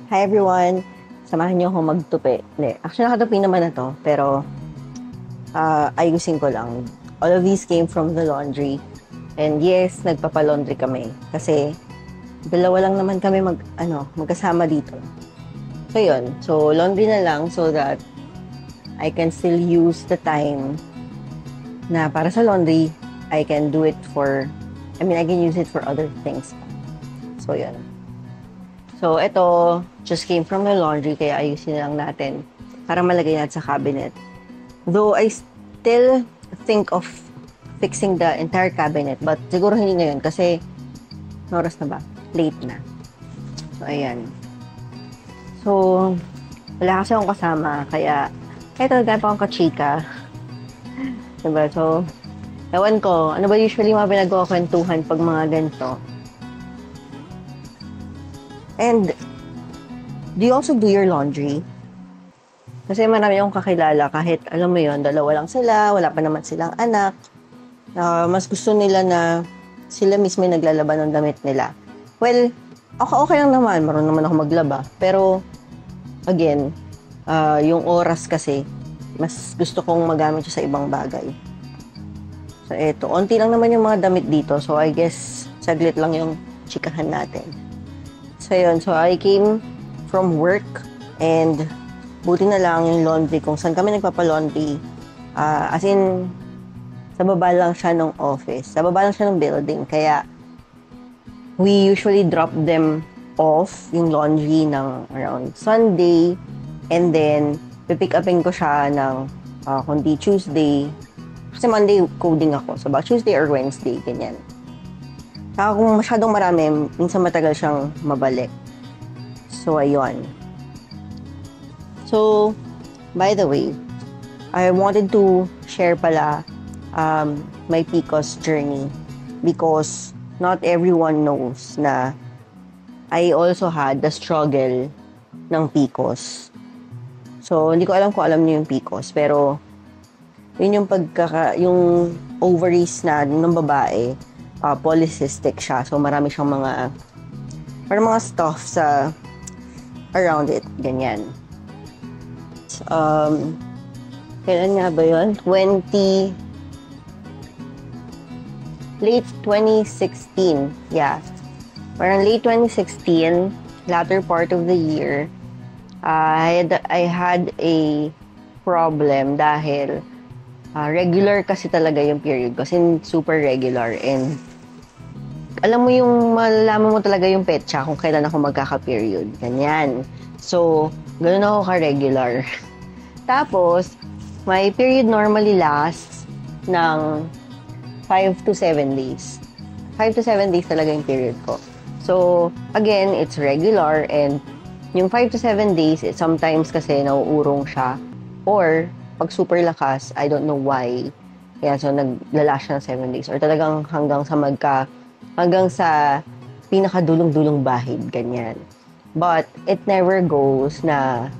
Hi everyone! Samahan niyo ako magtupi. Hindi. Actually, nakatupi naman na to. Pero, ayusin ko lang. All of these came from the laundry. And yes, nagpapalaundry kami. Kasi, dalawa lang naman kami magkasama dito. So, yun. So, laundry na lang so that I can still use the time na para sa laundry. I can do it I can use it for other things. So, yun. So, ito, just came from the laundry, kaya ayusin lang natin para malagay natin sa cabinet. Though, I still think of fixing the entire cabinet, but siguro hindi ngayon kasi oras na ba? Late na. So, ayan. So, wala kasi akong kasama, kaya eto, gaya pa akong kachika. Diba? So, ewan ko, ano ba usually mga pinagkukwentuhan pag mga ganito? And, do you also do your laundry? Kasi marami akong kakilala, kahit alam mo yon, dalawa lang sila, wala pa naman silang anak. Mas gusto nila na sila mismo yung naglalaban ng damit nila. Well, okay lang naman, marunong naman ako maglaba. Pero, again, yung oras kasi, mas gusto kong magamit siya sa ibang bagay. So, eto, onti lang naman yung mga damit dito. So, I guess, saglit lang yung chikahan natin. So, yun. So, I came from work and buti na lang yung laundry kung saan kami nagpapalaundry. As in, sa baba lang siya ng office. Sa baba lang siya ng building. Kaya, we usually drop them off, yung laundry, ng around Sunday. And then, pipick upin ko siya ng kundi Tuesday. Kasi Monday coding ako. So, about Tuesday or Wednesday, ganyan. Saka kung masyadong marami, minsan matagal siyang mabalik. So, ayun. So, by the way, I wanted to share pala my PCOS journey because not everyone knows na I also had the struggle ng PCOS. So, hindi ko alam kung alam niyo yung PCOS, pero yun yung ovaries na ng babae, polycystic siya. So, marami siyang parang mga stuff around it. Ganyan. Kailan nga ba yun? Late 2016. Yeah. Parang late 2016, latter part of the year, I had a problem dahil regular kasi talaga yung period ko. Kasi super regular. And alam mo yung malalaman mo talaga yung petsa kung kailan ako magkaka-period. Ganyan. So, ganun ako ka-regular. Tapos, my period normally lasts ng 5 to 7 days. 5 to 7 days talaga yung period ko. So, again, it's regular and yung 5 to 7 days, sometimes kasi nauurong siya. Or, pag super lakas, I don't know why. Kaya so, naglala siya ng 7 days. Or talagang hanggang sa pinakadulong-dulong bahid, ganyan. But, it never goes na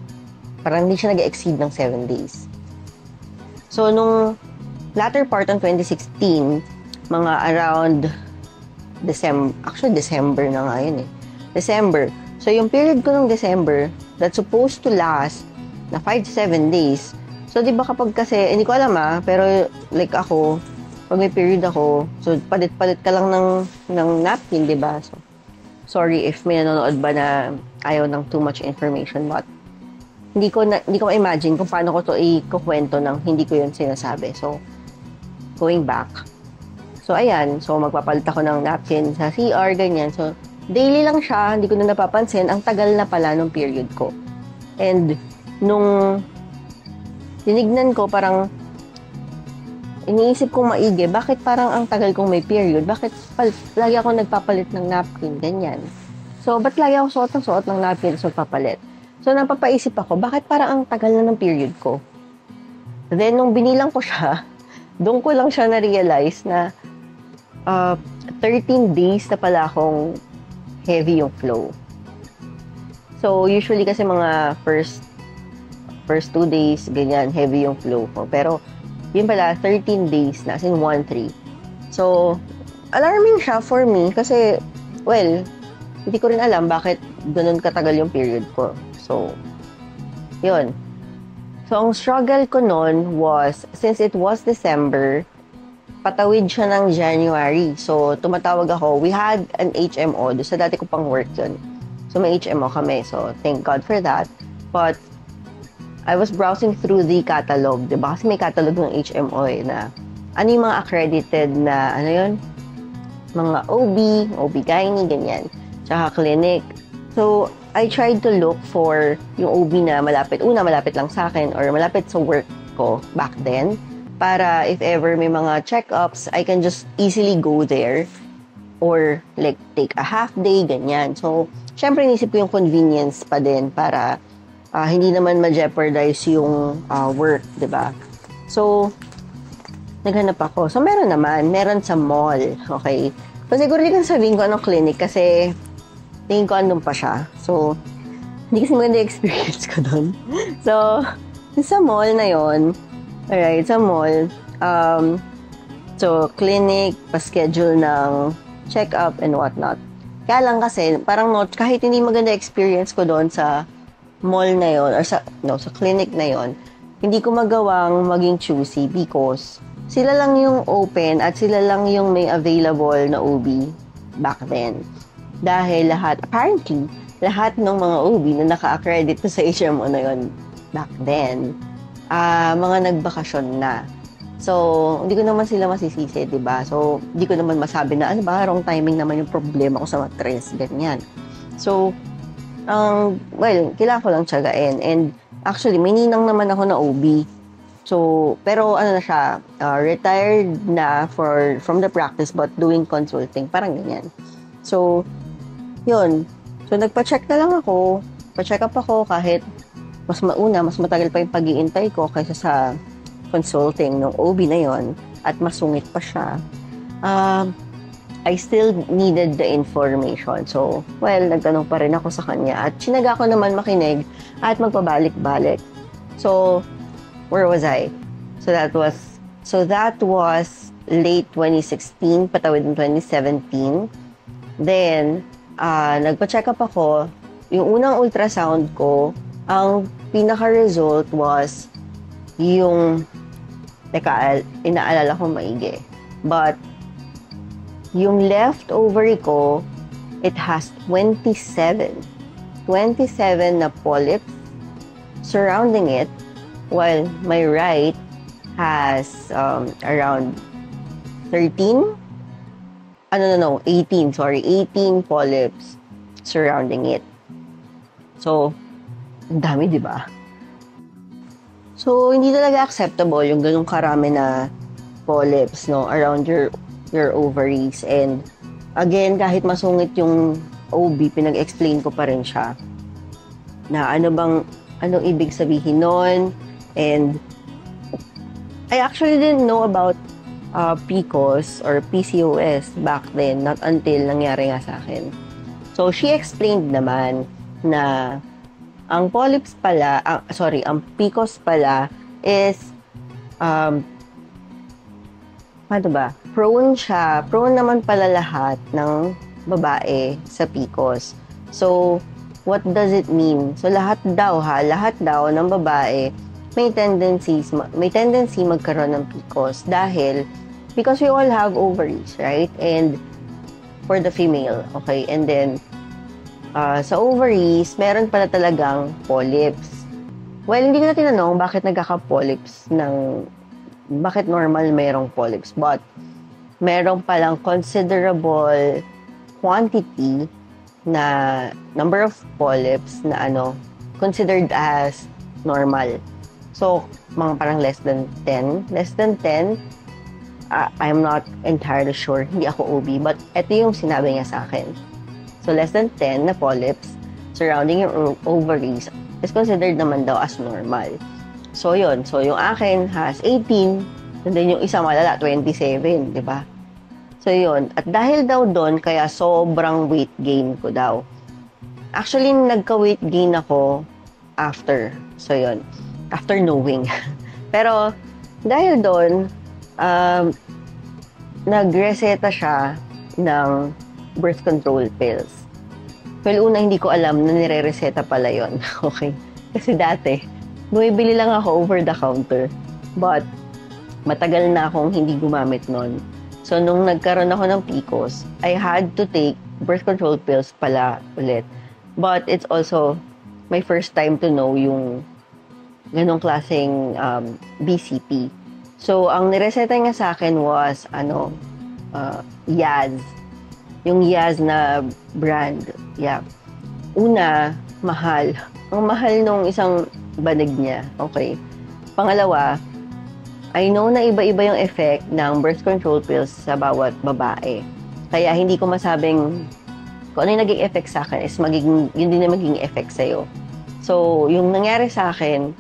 parang hindi siya nag-exceed ng 7 days. So, nung latter part ng 2016, mga around December na nga yun eh. December. So, yung period ko ng December, that's supposed to last na 5 to 7 days. So, di ba kapag kasi, hindi ko alam pero like ako, pag may period ako, so palit-palit ka lang ng napkin, di ba? So, sorry if may nanonood ba na ayaw ng too much information, but hindi ko ma-imagine kung paano ko to ikukwento nang hindi ko yun sinasabi. So, going back. So, ayan. So, magpapalit ako ng napkin sa CR, ganyan. So, daily lang siya, hindi ko na napapansin. Ang tagal na pala nung period ko. And, nung tinignan ko, parang iniisip kong maigi, bakit parang ang tagal kong may period? Bakit lagi ako nagpapalit ng napkin? Ganyan. So, ba't lagi ako suot ng napkin so papalit? So, napapaisip ako, bakit parang ang tagal na ng period ko? Then, nung binilang ko siya, doon ko lang siya na-realize na 13 days na pala akong heavy yung flow. So, usually kasi mga first 2 days, ganyan, heavy yung flow ko. Pero, yun pala, 13 days na, as in 1-3. So, alarming siya for me kasi, well, hindi ko rin alam bakit ganun katagal yung period ko. So, yun. So, ang struggle ko noon was, since it was December, patawid siya ng January. So, tumatawag ako. We had an HMO. Doon sa dati ko pang work yun. So, may HMO kami. So, thank God for that. But, I was browsing through the catalog. Diba? Kasi may catalog ng HMO na ano yung mga accredited na, ano yun? Mga OB-GYN, ganyan. Tsaka clinic. So, I tried to look for yung OB na malapit. Una, malapit lang sa akin or malapit sa work ko back then. Para if ever may mga check-ups, I can just easily go there. Or like take a half day, ganyan. So, syempre inisip ko yung convenience pa din para hindi naman ma-jeopardize yung work, diba? So, naghanap ako. So, meron sa mall. Okay? So, siguro di ko sabihin ko anong clinic kasi tingin ko andun pa siya. So, hindi kasi maganda experience ko doon. So, sa mall na yon, alright, sa mall, so, clinic, pa-schedule ng check-up and whatnot. Kaya lang kasi, parang kahit hindi maganda experience ko doon sa mall na yon or sa clinic na yon, hindi ko magawang maging choosy because sila lang yung open at sila lang yung may available na OB back then. Dahil apparently, lahat ng mga OB na naka-accredit sa HMO na yon back then, mga nagbakasyon na. So, hindi ko naman sila masisisi, diba? So, hindi ko naman masabi na, ano ba, wrong timing naman yung problema ko sa matres, ganyan. So, well, kailangan ko lang tiyagain. And actually, may ninang naman ako na OB. So, pero ano na siya, retired na from the practice but doing consulting, parang ganyan. So, yun. So, nagpa-check na lang ako. Pa-check up ako kahit mas matagal pa yung pag-iintay ko kaysa sa consulting ng OB na yon at masungit pa siya. I still needed the information. So, well, nagtanong pa rin ako sa kanya at sinaga ko naman makinig at magpabalik-balik. So, where was I? So that was late 2016, patawid ng 2017. Then, nagpa-check up ako. Yung unang ultrasound ko, ang pinaka-result was yung, inaalala ko maigi. But, yung left ovary ko, it has 27 na polyps surrounding it, while my right has around 18 polyps surrounding it. So, ang dami, di ba? So, hindi talaga acceptable yung ganung karami na polyps, no, around your ovaries. And, again, kahit masungit yung OB, pinag-explain ko pa rin siya na anong ibig sabihin nun. And, I actually didn't know about PCOS or PCOS back then, not until nangyari nga sa akin. So, she explained naman na ang polyps pala, ang PCOS pala is, prone naman pala lahat ng babae sa PCOS. So, what does it mean? So, lahat daw ng babae may tendency magkaroon ng PCOS because we all have ovaries, right? And for the female, okay? And then, sa ovaries, meron pala talagang polyps. Well, hindi ko na tinanong bakit nagkaka-polyps bakit normal mayroong polyps. But, meron palang considerable quantity na number of polyps na considered as normal. So, mga parang less than 10. Less than 10, I'm not entirely sure. Hindi ako OB, but ito yung sinabi niya sa akin. So, less than 10 na polyps surrounding your ovaries is considered naman daw as normal. So, yun. So, yung akin has 18, and then yung isa malala, 27, di ba? So, yun. At dahil daw doon, kaya sobrang weight gain ko daw. Actually, nagka-weight gain ako after. So, yun. After knowing. Pero, dahil doon, nagreseta siya ng birth control pills. Well, una, hindi ko alam na nire-reseta pala yon. Okay? Kasi dati, bumibili lang ako over the counter. But, matagal na akong hindi gumamit nun. So, nung nagkaroon ako ng PCOS, I had to take birth control pills pala ulit. But, it's also my first time to know yung ganong klaseng BCP. So, ang nireseta niya sa akin was, Yaz. Yung Yaz na brand. Yeah. Una, mahal. Ang mahal nung isang banig niya. Okay. Pangalawa, I know na iba-iba yung effect ng birth control pills sa bawat babae. Kaya hindi ko masabing kung ano yung naging effect sa akin is yun din na magiging effect sa'yo. So, yung nangyari sa akin,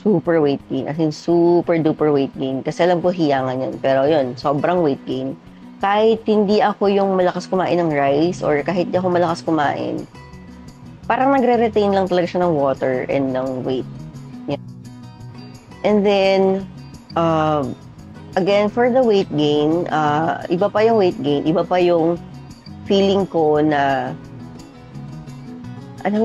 super weight gain. As in, super duper weight gain. Kasi alam ko hiyangan yun. Pero yun, sobrang weight gain. Kahit hindi ako yung malakas kumain ng rice or kahit hindi ako malakas kumain, parang nagre-retain lang talaga siya ng water and ng weight. Yeah. And then, again, for the weight gain, iba pa yung weight gain, iba pa yung feeling ko na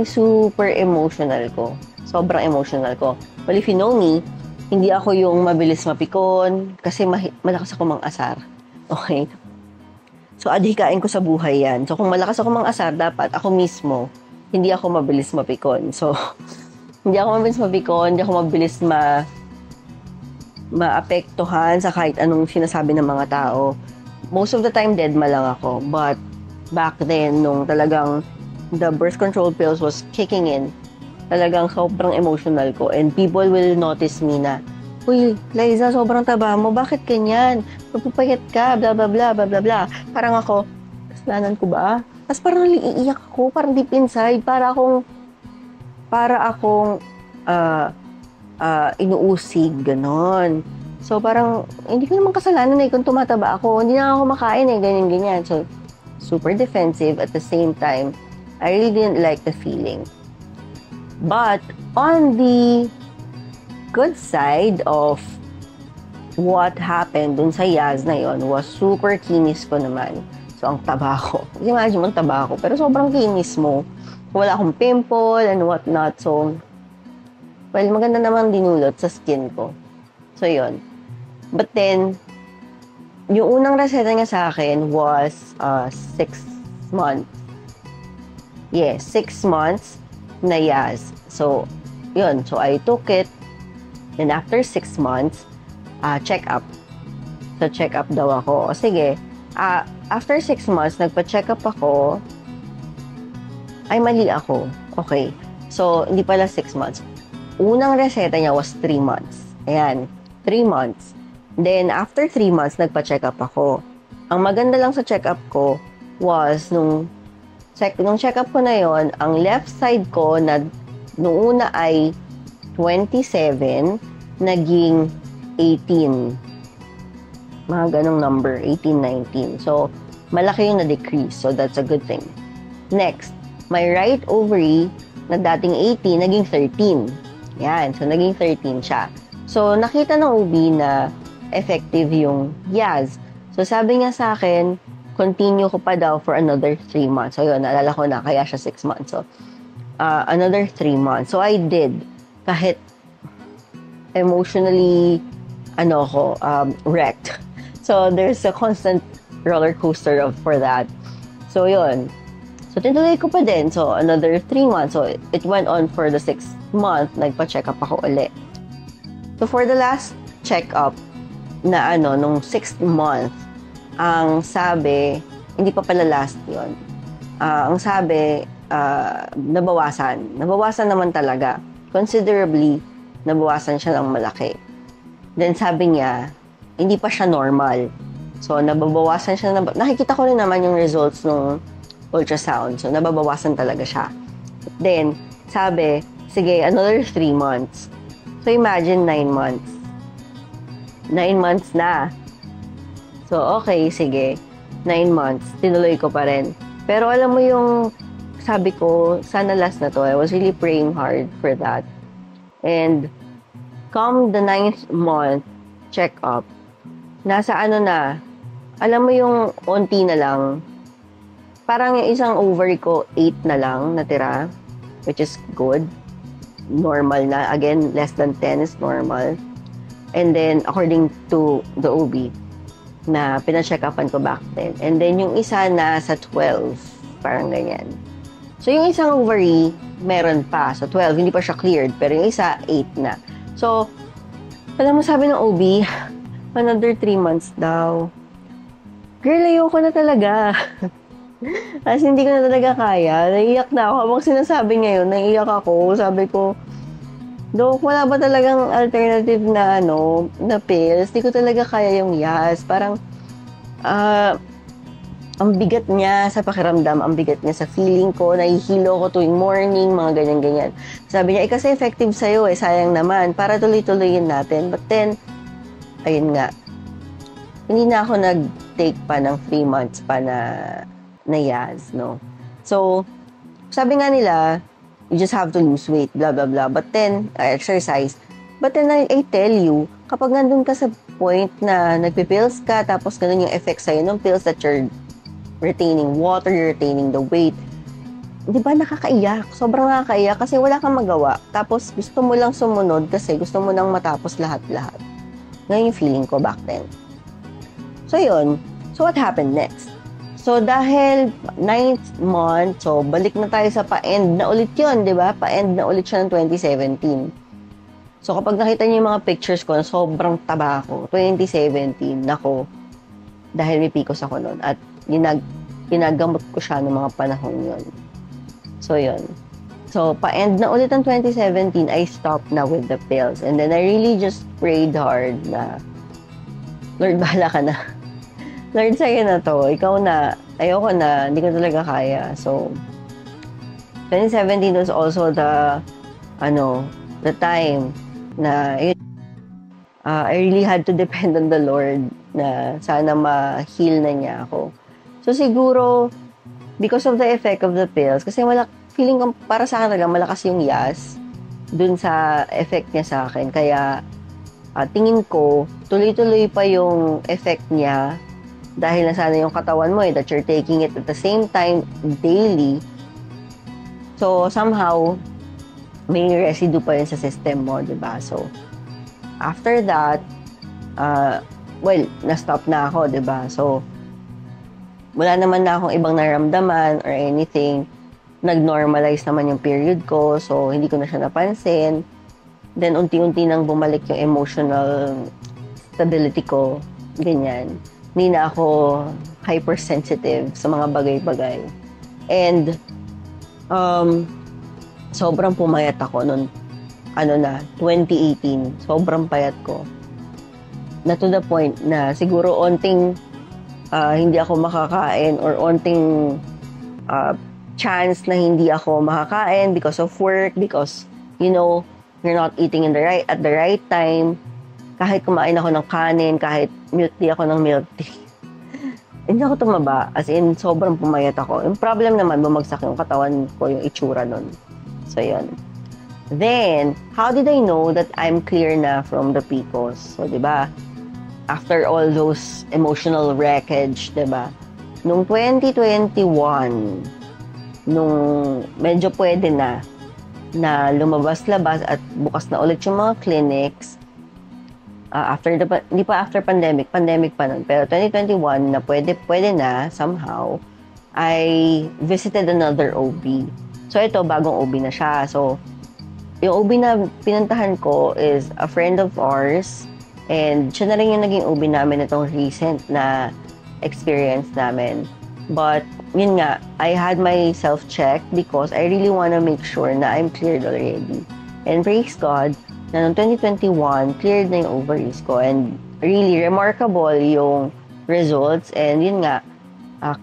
super emotional ko. Sobrang emotional ko. Well, if you know me, hindi ako yung mabilis mapikon kasi malakas ako mang-asar. Okay? So, adhikain ko sa buhay yan. So, kung malakas ako mang-asar, dapat ako mismo, hindi ako mabilis mapikon. So, hindi ako mabilis mapikon, hindi ako mabilis maapektuhan sa kahit anong sinasabi ng mga tao. Most of the time, deadma lang ako. But back then, nung talagang the birth control pills was kicking in, talagang sobrang emotional ko. And people will notice me na, "Uy, Liza, sobrang taba mo. Bakit ganyan? Magpapayat ka, bla bla bla, bla bla bla." Parang ako, kasalanan ko ba? Tapos parang iiyak ako, parang deep inside, para akong inuusig, ganon. So, parang, hindi ko naman kasalanan kung tumataba ako. Hindi na ako makain ganyan-ganyan. So, super defensive. At the same time, I really didn't like the feeling. But, on the good side of what happened dun sa Yaz na yon was super kinis ko naman. So, ang taba ko. Imagine mo, ang taba ko. Pero sobrang kinis mo. Wala akong pimple and whatnot. So, well, maganda naman dinulot sa skin ko. So, yun. But then, yung unang reseta niya sa akin was 6 months. Yes, 6 months na Yaz. So, yun. So, I took it. Then, after 6 months, check up. So, check up daw ako. O, sige. After 6 months, nagpa-check up ako. Ay, mali ako. Okay. So, hindi pala 6 months. Unang reseta niya was 3 months. Ayan, 3 months. Then, after 3 months, nagpa-check up ako. Ang maganda lang sa check up ko was, nung check up ko na yon, ang left side ko, na nung una ay 27, naging 18. Mga ganong number, 18, 19. So, malaki yung na-decrease. So, that's a good thing. Next, my right ovary, na dating 18, naging 13. Yan. So, naging 13 siya. So, nakita ng OB na effective yung Yaz. So, sabi niya sa akin, continue ko pa daw for another 3 months. So, yun, naalala ko na, kaya siya 6 months. So, another 3 months. So, I did. Kahit emotionally, wrecked. So, there's a constant roller coaster for that. So, yun. So, tinuloy ko pa din. So, another 3 months. So, it went on for the 6th month. Nagpa-check up ako ulit. So, for the last check-up na nung 6th month, ang sabi, hindi pa pala last yun. Ang sabi, nabawasan. Nabawasan naman talaga. Considerably, nabawasan siya ng malaki. Then, sabi niya, hindi pa siya normal. So, nababawasan siya. Nakikita ko rin naman yung results ng ultrasound. So, nababawasan talaga siya. Then, sabi, sige, another 3 months. So, imagine 9 months. 9 months na. So, okay, sige. 9 months. Tinuloy ko pa rin. Pero alam mo yung sabi ko, sana last na to. I was really praying hard for that. And, come the 9th month check-up, nasa na, alam mo yung unti na lang, parang yung isang ovary ko, 8 na lang natira, which is good. Normal na. Again, less than 10 is normal. And then, according to the OB, na pina-check-upan ko back then. And then, yung isa na sa 12. Parang ganyan. So, yung isang ovary, meron pa. So, 12, hindi pa siya cleared. Pero yung isa, 8 na. So, alam mo, sabi ng OB, another 3 months daw. Girl, ayoko na talaga. As hindi ko na talaga kaya. Naiiyak na ako. Habang sinasabi niya yun, naiiyak ako. Sabi ko, Dok, wala ba talagang alternative na na pills? Hindi ko talaga kaya yung Yas. Parang, ang bigat niya sa pakiramdam, ang bigat niya sa feeling ko, nahihilo ko tuwing morning, mga ganyan-ganyan. Sabi niya, kasi effective sa'yo sayang naman, para tuloy-tuloyin natin. But then, ayun nga, hindi na ako nag-take pa ng 3 months pa na Yas, no? So, sabi nga nila, you just have to lose weight, blah, blah, blah. But then, exercise. But then, I tell you, kapag nandun ka sa point na nagpipills ka, tapos ganun yung effect sa'yo ng pills that you're retaining water, you're retaining the weight, di ba nakakaiyak? Sobrang nakakaiyak kasi wala kang magawa. Tapos, gusto mo lang sumunod kasi gusto mo nang matapos lahat-lahat. Ngayon yung feeling ko back then. So, yun. So, what happened next? So, dahil 9th month, so, balik na tayo sa pa-end na ulit yun, di ba? Pa-end na ulit siya ng 2017. So, kapag nakita niyo yung mga pictures ko, sobrang taba ako. 2017, nako, dahil may PCOS ako noon. At ginagamot ko siya ng mga panahon yun. So, yun. So, pa-end na ulit ng 2017, I stopped na with the pills. And then, I really just prayed hard na, Lord, bahala ka na. Lord, sa'yo na to. Ikaw na. Ayoko na. Hindi ko talaga kaya. So, 2017 was also the time na I really had to depend on the Lord na sana ma-heal na niya ako. So, siguro, because of the effect of the pills, kasi feeling ko para sa akin talaga malakas yung Yas dun sa effect niya sa akin. Kaya, tingin ko, tuloy-tuloy pa yung effect niya dahil nasana yung katawan mo that you're taking it at the same time daily. So, somehow, may residue pa yun sa system mo, diba? So, after that, na-stop na ako, diba? So, wala naman na akong ibang naramdaman or anything. Nag-normalize naman yung period ko, so hindi ko na siya napansin. Then, unti-unti nang bumalik yung emotional stability ko, ganyan. Hindi na ako hypersensitive sa mga bagay-bagay. And, sobrang pumayat ako noon, 2018. Sobrang payat ko. Na to the point na siguro onting hindi ako makakain or onting chance na hindi ako makakain because of work, because, you're not eating at the right time. Kahit kumain ako ng kanin, kahit milk tea ako ng milk tea. Hindi ako tumaba. As in, sobrang pumayat ako. Yung problem naman, bumagsak yung katawan ko, yung itsura nun. So, yun. Then, how did I know that I'm clear na from the PCOS? So, diba? After all those emotional wreckage, diba? Nung 2021, nung medyo pwede na lumabas-labas at bukas na ulit yung mga clinics, hindi pa after pandemic pa nun, pero 2021 na pwede na somehow, I visited another OB. So ito, bagong OB na siya. So, yung OB na pinuntahan ko is a friend of ours, and siya na rin yung naging OB namin itong recent na experience namin. But, yun nga, I had my self-check because I really wanna make sure na I'm cleared already. And praise God, na noong 2021, cleared na yung ovaries ko. And really remarkable yung results. And yun nga,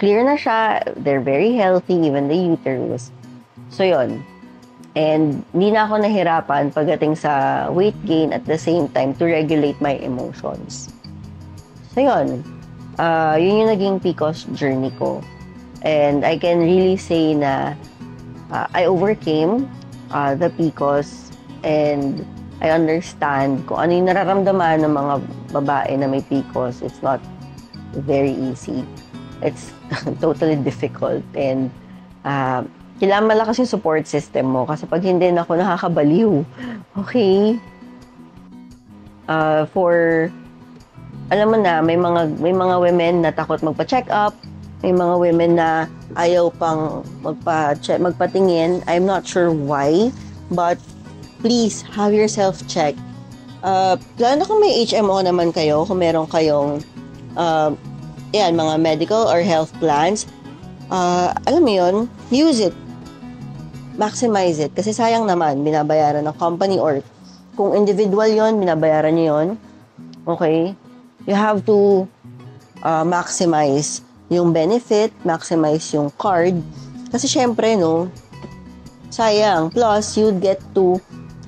clear na siya. They're very healthy, even the uterus. So yun. And hindi na ako nahirapan pagdating sa weight gain at the same time to regulate my emotions. So yun. Yun yung naging PCOS journey ko. And I can really say na I overcame the PCOS, and I understand kung ano yung nararamdaman ng mga babae na may PCOS. It's not very easy. it's totally difficult. And kailangan malakas yung support system mo kasi pag hindi na ako nakakabaliw. Okay? Alam mo na, may mga women na takot magpa-check up, may mga women na ayaw pang magpatingin. I'm not sure why, but please have yourself checked. Lalo na kung may HMO naman kayo, kung meron kayong mga medical or health plans, alam mo yun, use it. Maximize it. Kasi sayang naman, binabayaran ng company or kung individual yon binabayaran nyo yun. Okay? You have to maximize yung benefit, maximize yung card. Kasi syempre, no, sayang. Plus, you'd get to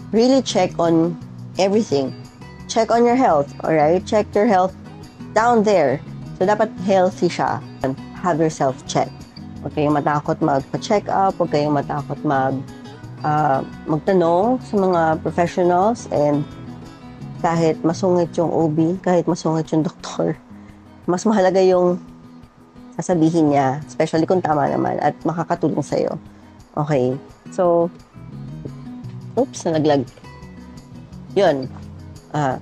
really check on everything. Check on your health, alright? Check your health down there. So, dapat healthy siya. Have yourself checked. Huwag kayong matakot magpa-check up. Huwag kayong matakot magtanong sa mga professionals. And kahit masungit yung OB, kahit masungit yung doktor, mas mahalaga yung sasabihin niya, especially kung tama naman at makakatulong sa'yo. Okay? So, nalaglag. Yun.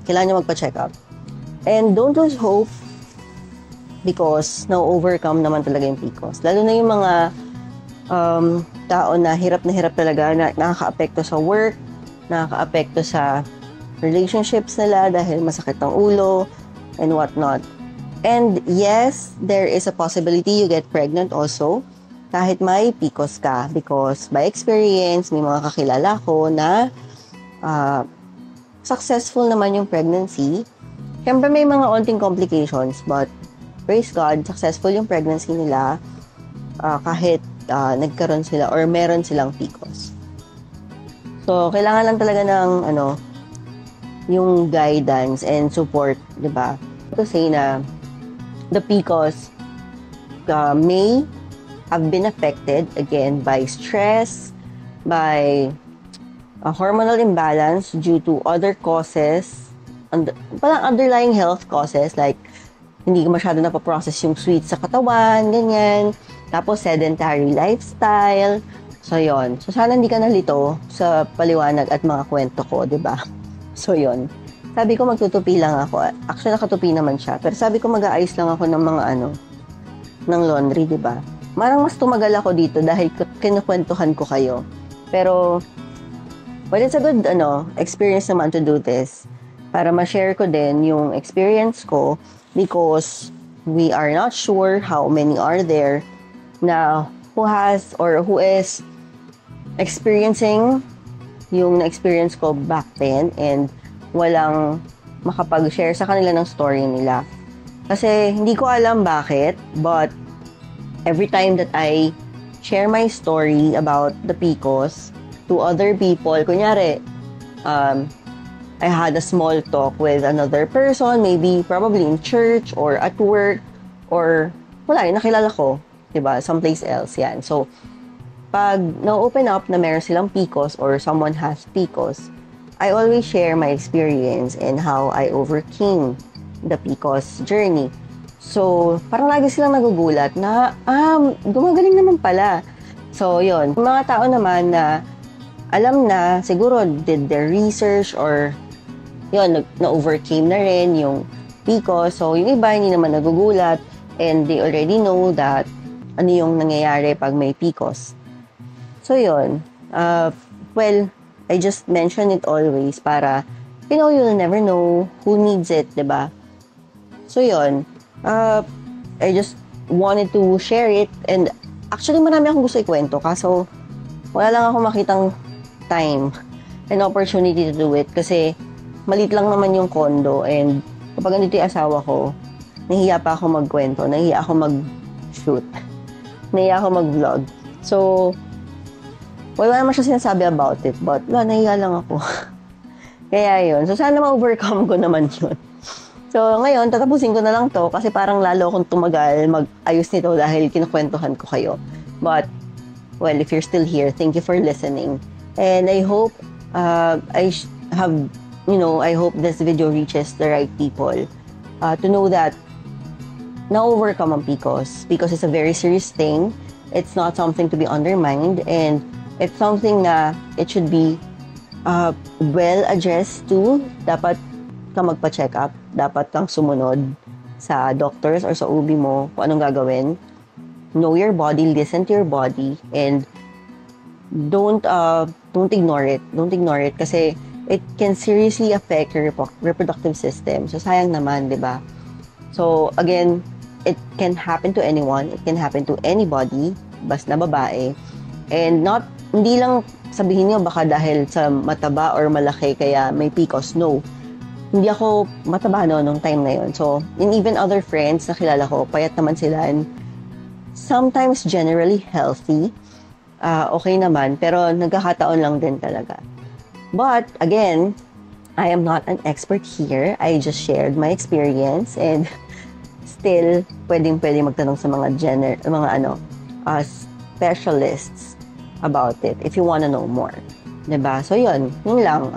Kailangan nyo magpa-check up. And don't lose hope because na-overcome naman talaga yung PCOS. Lalo na yung mga tao na hirap talaga, na nakaka-apekto sa work, nakaka-apekto sa relationships nila dahil masakit ang ulo and whatnot. And yes, there is a possibility you get pregnant also kahit may PCOS ka because by experience, may mga kakilala ko na successful naman yung pregnancy. Siyempre may mga onting complications but praise God, successful yung pregnancy nila kahit nagkaroon sila or meron silang PCOS. So, kailangan lang talaga ng yung guidance and support, di ba? To say na the PCOS may have been affected again by stress, by a hormonal imbalance due to other causes, parang underlying health causes like hindi masyado napaprocess yung sweets sa katawan, ganyan. Tapos sedentary lifestyle. So, yon. So, sana hindi ka nalito sa paliwanag at mga kwento ko, di ba? So, yon. Sabi ko magtutupi lang ako. Actually, nakatupi naman siya. Pero sabi ko mag-aayos lang ako ng mga ng laundry, di ba? Marang mas tumagal ako dito dahil kinukwentuhan ko kayo. Pero, well, it's a good experience naman to do this. Para ma-share ko din yung experience ko because we are not sure how many are there na who has or who is experiencing yung na-experience ko back then and walang makapag-share sa kanila ng story nila. Kasi hindi ko alam bakit, but every time that I share my story about the PCOS to other people, kunyari, I had a small talk with another person, maybe probably in church or at work, or wala, nakilala ko, diba, someplace else, yan. So, pag na-open up na meron silang PCOS or someone has PCOS, I always share my experience and how I overcame the PCOS journey. So, parang lagi silang nagugulat na, gumagaling naman pala. So, yun. Yung mga tao naman na alam na, siguro did their research or yun, na-overcame na rin yung PCOS. So, yung iba hindi naman nagugulat and they already know that ano yung nangyayari pag may PCOS. So, yun. Well, I just mention it always para, you'll never know who needs it, diba? So, yun. I just wanted to share it and actually marami akong gusto ikwento kaso wala lang ako makitang time and opportunity to do it kasi maliit lang naman yung condo and kapag nandito yung asawa ko, nahiya pa ako magkwento, nahiya ako mag-shoot, nahiya ako mag-vlog. So, wala naman siya sinasabi about it, but nahiya lang ako. Kaya yun. So, sana ma-overcome ko naman yun. So, ngayon, tatapusin ko na lang to kasi parang lalo akong tumagal mag-ayos nito dahil kinukwentuhan ko kayo. But, well, if you're still here, thank you for listening. And I hope I hope this video reaches the right people to know that na-overcome ang PCOS. PCOS is a very serious thing. It's not something to be undermined, and it's something na it should be well addressed to. Dapat ka magpa-check up. Dapat kang sumunod sa doctors or sa OB mo kung anong gagawin. Know your body, listen to your body, and don't ignore it. Don't ignore it kasi it can seriously affect your reproductive system. So, sayang naman, di ba? So, again, it can happen to anyone. It can happen to anybody, basta babae. And hindi lang sabihin nyo baka dahil sa mataba or malaki kaya may PCOS. No. Hindi ako mataba nung time na yun. So, and even other friends na kilala ko, payat naman sila and sometimes generally healthy. Okay naman, pero nagkakataon lang din talaga. But, again, I am not an expert here. I just shared my experience and still, pwedeng magtanong sa mga specialists about it if you want to know more. Diba? So, yun lang.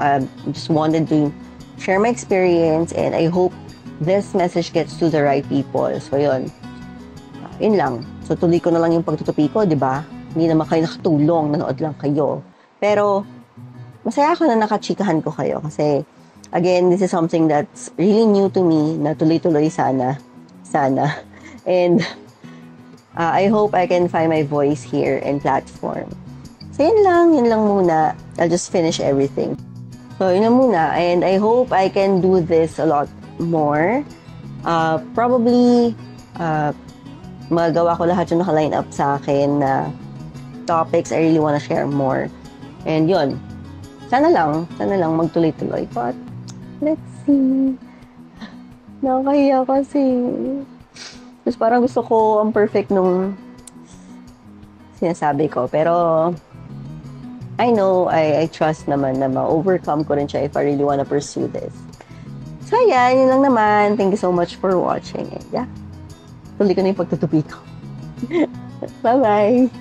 Just wanted to share my experience and I hope this message gets to the right people. So, yun. Yun lang. So, tuloy ko na lang yung pagtutupi ko, diba? Hindi naman kayo nakatulong, nanood lang kayo. Pero, masaya ako na nakachikahan ko kayo kasi, again, this is something that's really new to me na tuloy-tuloy sana. And I hope I can find my voice here and platform. So, yun lang muna. I'll just finish everything. So, yun lang muna. And I hope I can do this a lot more. Probably, magawa ko lahat yung naka-line up sa akin na topics I really want to share more. And yun. Sana lang magtuloy-tuloy. But, let's see. Nakakahiya kasi. Tapos parang gusto ko ang perfect nung sinasabi ko. Pero, I know, I trust naman na ma-overcome ko rin siya if I really wanna pursue this. So, ayan, yun lang naman. Thank you so much for watching. And yeah, tuloy ko na yung pagtutupi ko. Bye-bye!